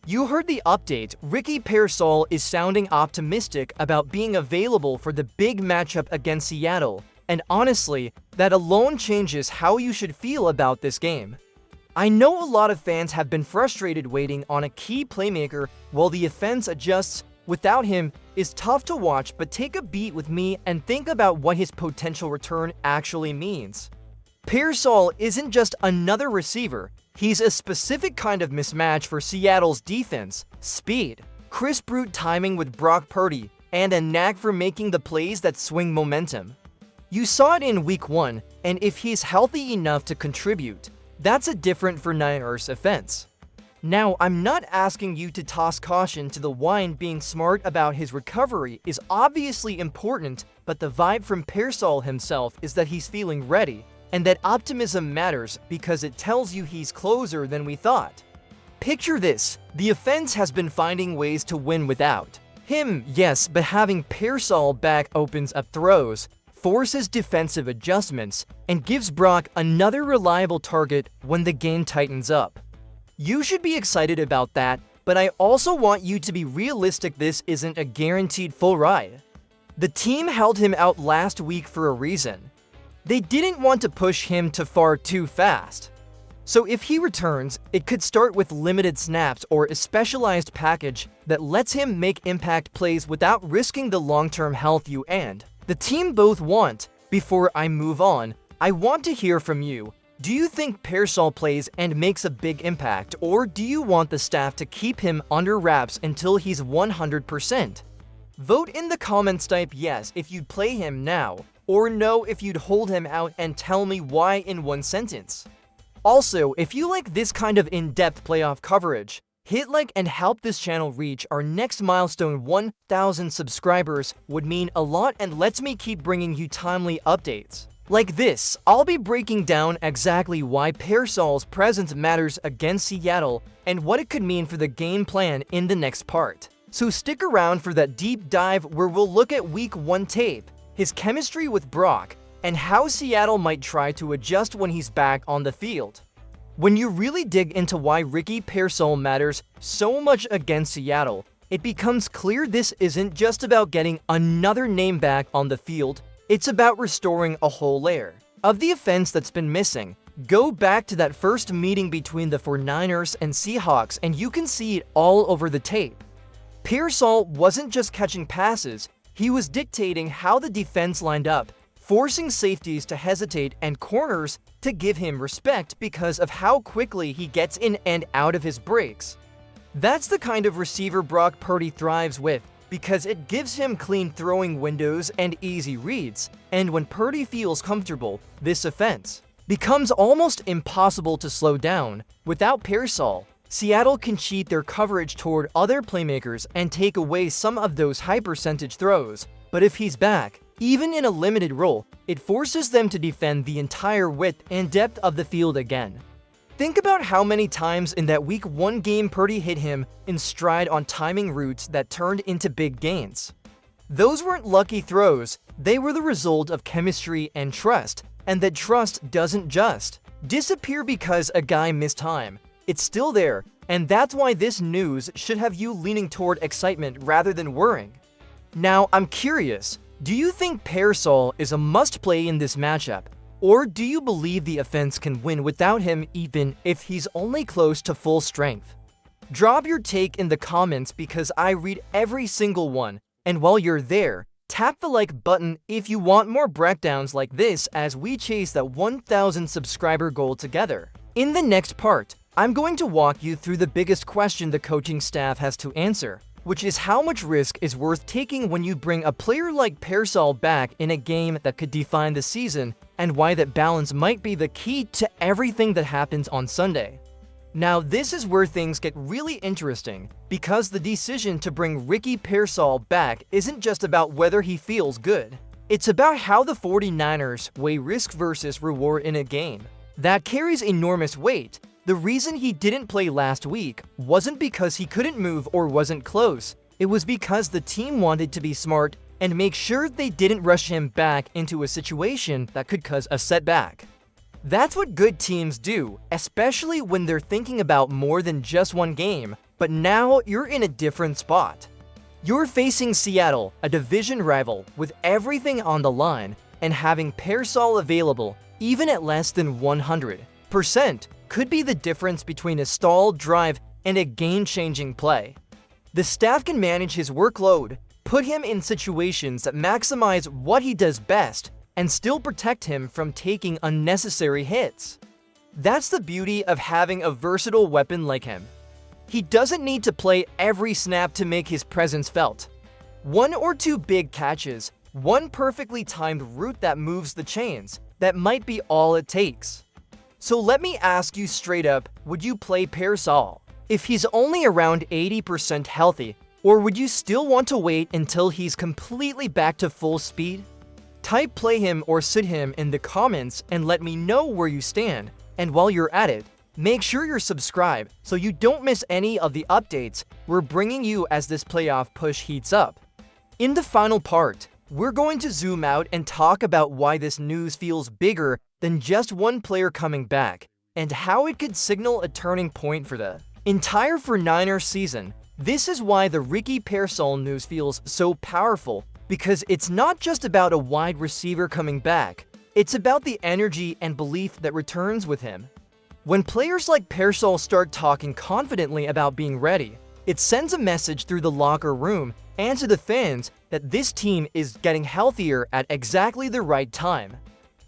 You heard the update. Ricky Perisol is sounding optimistic about being available for the big matchup against Seattle, and honestly, that alone changes how you should feel about this game. I know a lot of fans have been frustrated waiting on a key playmaker while the offense adjusts. Without him is tough to watch, but take a beat with me and think about what his potential return actually means. Perisol isn't just another receiver, he's a specific kind of mismatch for Seattle's defense: speed, crisp route timing with Brock Purdy, and a knack for making the plays that swing momentum. You saw it in Week 1, and if he's healthy enough to contribute, that's a different for Niners offense. Now, I'm not asking you to toss caution to the wind. Being smart about his recovery is obviously important, but the vibe from Perisol himself is that he's feeling ready, and that optimism matters because it tells you he's closer than we thought. Picture this: the offense has been finding ways to win without him, yes, but having Perisol back opens up throws, forces defensive adjustments, and gives Brock another reliable target when the game tightens up. You should be excited about that, but I also want you to be realistic. This isn't a guaranteed full ride. The team held him out last week for a reason. They didn't want to push him too far too fast. So if he returns, it could start with limited snaps or a specialized package that lets him make impact plays without risking the long-term health you and the team both want. Before I move on, I want to hear from you. Do you think Perisol plays and makes a big impact, or do you want the staff to keep him under wraps until he's 100%? Vote in the comments. Type yes if you'd play him now, or no if you'd hold him out, and tell me why in one sentence. Also, if you like this kind of in-depth playoff coverage, hit like and help this channel reach our next milestone. 1,000 subscribers would mean a lot and lets me keep bringing you timely updates like this. I'll be breaking down exactly why Perisol's presence matters against Seattle and what it could mean for the game plan in the next part. So stick around for that deep dive where we'll look at Week 1 tape, his chemistry with Brock, and how Seattle might try to adjust when he's back on the field. When you really dig into why Ricky Perisol matters so much against Seattle, it becomes clear this isn't just about getting another name back on the field. It's about restoring a whole layer of the offense that's been missing. Go back to that first meeting between the 49ers and Seahawks and you can see it all over the tape. Perisol wasn't just catching passes, he was dictating how the defense lined up, forcing safeties to hesitate and corners to give him respect because of how quickly he gets in and out of his breaks. That's the kind of receiver Brock Purdy thrives with, because it gives him clean throwing windows and easy reads, and when Purdy feels comfortable, this offense becomes almost impossible to slow down. Without Perisol, Seattle can cheat their coverage toward other playmakers and take away some of those high percentage throws, but if he's back, even in a limited role, it forces them to defend the entire width and depth of the field again. Think about how many times in that Week 1 game Purdy hit him in stride on timing routes that turned into big gains. Those weren't lucky throws, they were the result of chemistry and trust, and that trust doesn't just disappear because a guy missed time. It's still there, and that's why this news should have you leaning toward excitement rather than worrying. Now, I'm curious, do you think Perisol is a must-play in this matchup? Or do you believe the offense can win without him even if he's only close to full strength? Drop your take in the comments because I read every single one, and while you're there, tap the like button if you want more breakdowns like this as we chase that 1,000 subscriber goal together. In the next part, I'm going to walk you through the biggest question the coaching staff has to answer, which is how much risk is worth taking when you bring a player like Perisol back in a game that could define the season, and why that balance might be the key to everything that happens on Sunday. Now, this is where things get really interesting, because the decision to bring Ricky Perisol back isn't just about whether he feels good. It's about how the 49ers weigh risk versus reward in a game. That carries enormous weight. The reason he didn't play last week wasn't because he couldn't move or wasn't close. It was because the team wanted to be smart and make sure they didn't rush him back into a situation that could cause a setback. That's what good teams do, especially when they're thinking about more than just one game. But now you're in a different spot. You're facing Seattle, a division rival, with everything on the line, and having Perisol available, even at less than 100%, could be the difference between a stalled drive and a game-changing play. The staff can manage his workload, put him in situations that maximize what he does best, and still protect him from taking unnecessary hits. That's the beauty of having a versatile weapon like him. He doesn't need to play every snap to make his presence felt. One or two big catches, one perfectly timed route that moves the chains, that might be all it takes. So let me ask you straight up, would you play Perisol if he's only around 80% healthy, or would you still want to wait until he's completely back to full speed? Type play him or sit him in the comments and let me know where you stand. And while you're at it, make sure you're subscribed so you don't miss any of the updates we're bringing you as this playoff push heats up. In the final part, we're going to zoom out and talk about why this news feels bigger than just one player coming back, and how it could signal a turning point for the entire 49ers season. This is why the Ricky Perisol news feels so powerful, because it's not just about a wide receiver coming back, it's about the energy and belief that returns with him. When players like Perisol start talking confidently about being ready, it sends a message through the locker room and to the fans that this team is getting healthier at exactly the right time.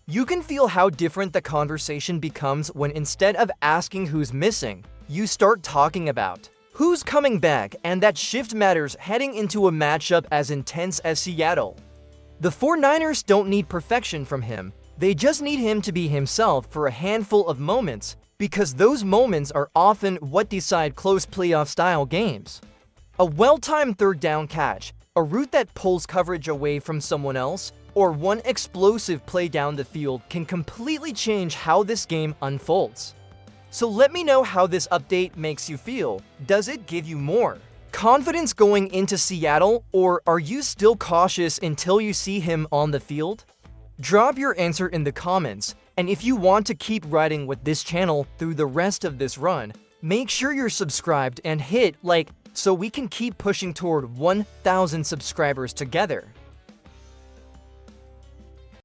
You can feel how different the conversation becomes when instead of asking who's missing, you start talking about who's coming back, and that shift matters heading into a matchup as intense as Seattle. The 49ers don't need perfection from him, they just need him to be himself for a handful of moments, because those moments are often what decide close playoff-style games. A well-timed third down catch, a route that pulls coverage away from someone else, or one explosive play down the field can completely change how this game unfolds. So let me know how this update makes you feel. Does it give you more confidence going into Seattle, or are you still cautious until you see him on the field? Drop your answer in the comments, and if you want to keep riding with this channel through the rest of this run, make sure you're subscribed and hit like so we can keep pushing toward 1,000 subscribers together.